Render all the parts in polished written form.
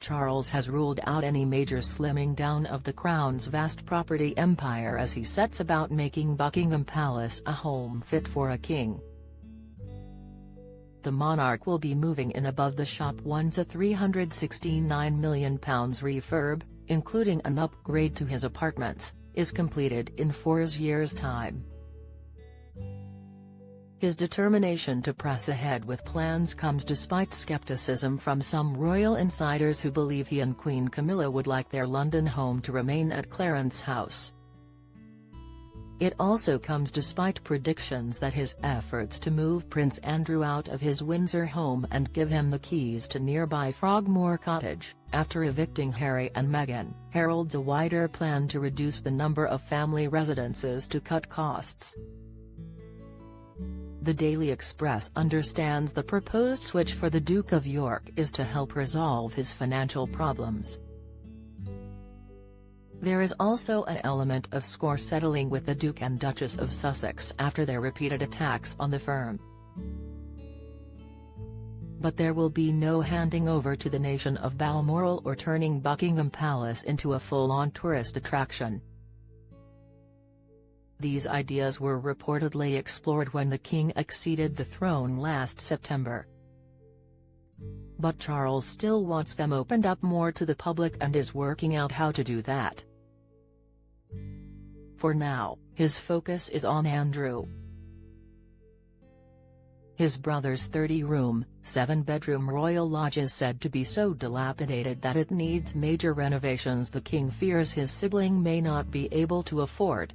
Charles has ruled out any major slimming down of the Crown's vast property empire as he sets about making Buckingham Palace a home fit for a king. The monarch will be moving in above the shop once a £369 million refurb, including an upgrade to his apartments, is completed in 4 years' time. His determination to press ahead with plans comes despite skepticism from some royal insiders who believe he and Queen Camilla would like their London home to remain at Clarence House. It also comes despite predictions that his efforts to move Prince Andrew out of his Windsor home and give him the keys to nearby Frogmore Cottage, after evicting Harry and Meghan, heralds a wider plan to reduce the number of family residences to cut costs. The Daily Express understands the proposed switch for the Duke of York is to help resolve his financial problems. There is also an element of score settling with the Duke and Duchess of Sussex after their repeated attacks on the firm. But there will be no handing over to the nation of Balmoral or turning Buckingham Palace into a full-on tourist attraction. These ideas were reportedly explored when the king acceded the throne last September. But Charles still wants them opened up more to the public and is working out how to do that. For now, his focus is on Andrew. His brother's 30-room, 7-bedroom royal lodge is said to be so dilapidated that it needs major renovations the king fears his sibling may not be able to afford.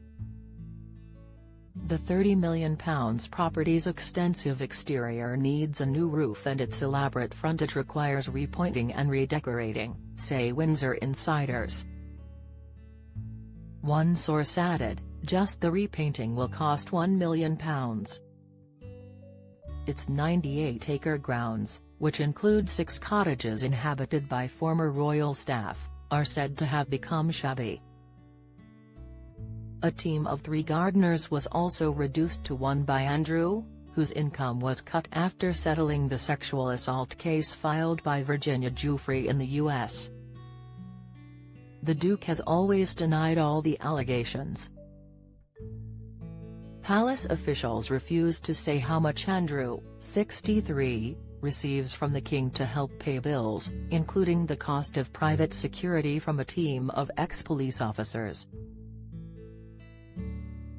The £30 million property's extensive exterior needs a new roof and its elaborate frontage requires repointing and redecorating, say Windsor insiders. One source added, just the repainting will cost £1 million. Its 98-acre grounds, which include 6 cottages inhabited by former royal staff, are said to have become shabby. A team of 3 gardeners was also reduced to 1 by Andrew, whose income was cut after settling the sexual assault case filed by Virginia Giuffre in the U.S. The Duke has always denied all the allegations. Palace officials refused to say how much Andrew, 63, receives from the king to help pay bills, including the cost of private security from a team of ex-police officers.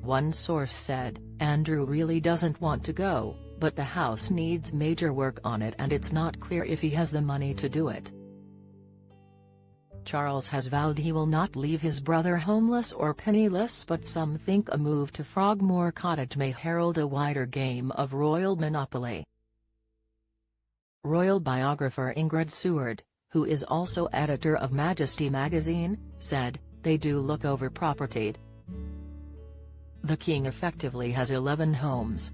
One source said, Andrew really doesn't want to go, but the house needs major work on it and it's not clear if he has the money to do it. Charles has vowed he will not leave his brother homeless or penniless, but some think a move to Frogmore Cottage may herald a wider game of royal monopoly. Royal biographer Ingrid Seward, who is also editor of Majesty magazine, said, "They do look over-propertied. The king effectively has 11 homes.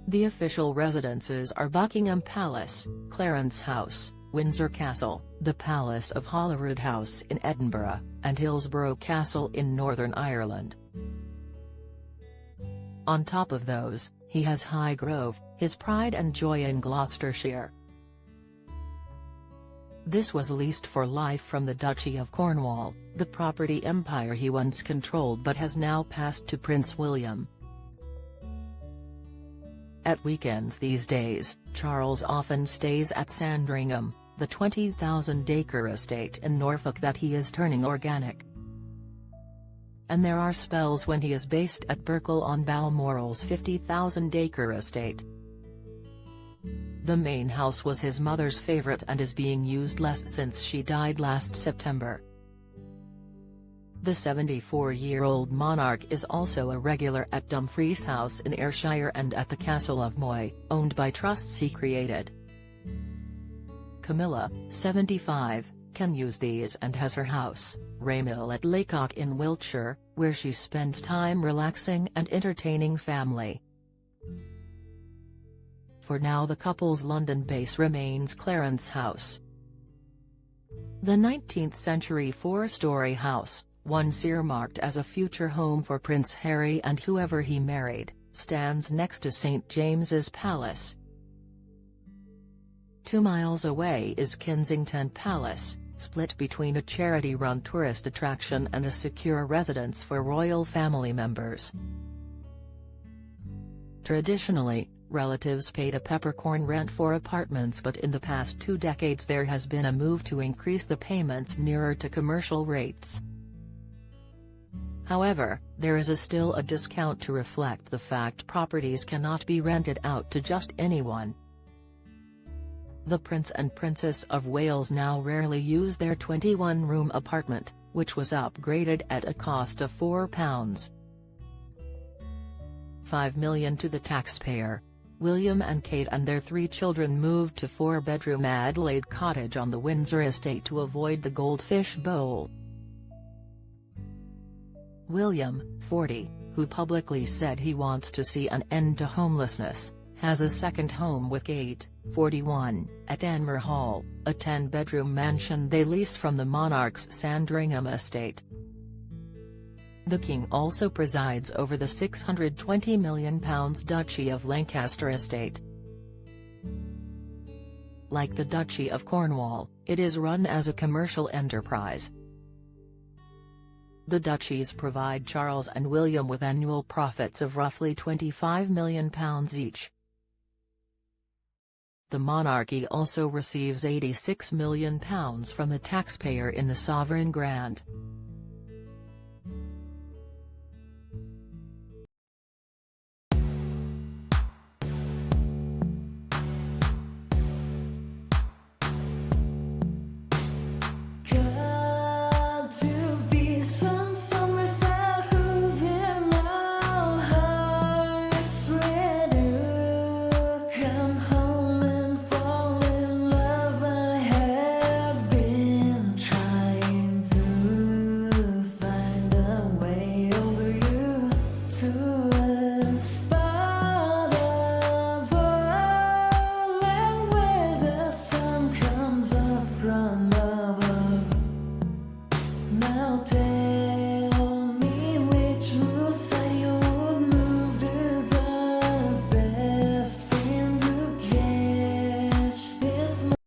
The official residences are Buckingham Palace, Clarence House, Windsor Castle, the Palace of Holyrood House in Edinburgh, and Hillsborough Castle in Northern Ireland. On top of those, he has Highgrove, his pride and joy in Gloucestershire. This was leased for life from the Duchy of Cornwall, the property empire he once controlled but has now passed to Prince William. At weekends these days, Charles often stays at Sandringham, the 20,000-acre estate in Norfolk that he is turning organic. And there are spells when he is based at Berkeley-on-Balmoral's 50,000-acre estate. The main house was his mother's favourite and is being used less since she died last September. The 74-year-old monarch is also a regular at Dumfries House in Ayrshire and at the Castle of Moy, owned by trusts he created. Camilla, 75, can use these and has her house, Raymill at Laycock in Wiltshire, where she spends time relaxing and entertaining family. For now the couple's London base remains Clarence House. The 19th-century 4-storey house, once earmarked as a future home for Prince Harry and whoever he married, stands next to St James's Palace. 2 miles away is Kensington Palace, split between a charity-run tourist attraction and a secure residence for royal family members. Traditionally, relatives paid a peppercorn rent for apartments, but in the past 2 decades there has been a move to increase the payments nearer to commercial rates. However, there is still a discount to reflect the fact properties cannot be rented out to just anyone. The Prince and Princess of Wales now rarely use their 21-room apartment, which was upgraded at a cost of £4.5 million to the taxpayer. William and Kate and their 3 children moved to 4-bedroom Adelaide Cottage on the Windsor estate to avoid the Goldfish Bowl. William, 40, who publicly said he wants to see an end to homelessness, has a second home with Kate, 41, at Anmer Hall, a 10-bedroom mansion they lease from the monarch's Sandringham estate. The King also presides over the £620 million Duchy of Lancaster estate. Like the Duchy of Cornwall, it is run as a commercial enterprise. The duchies provide Charles and William with annual profits of roughly £25 million each. The monarchy also receives £86 million from the taxpayer in the sovereign grant.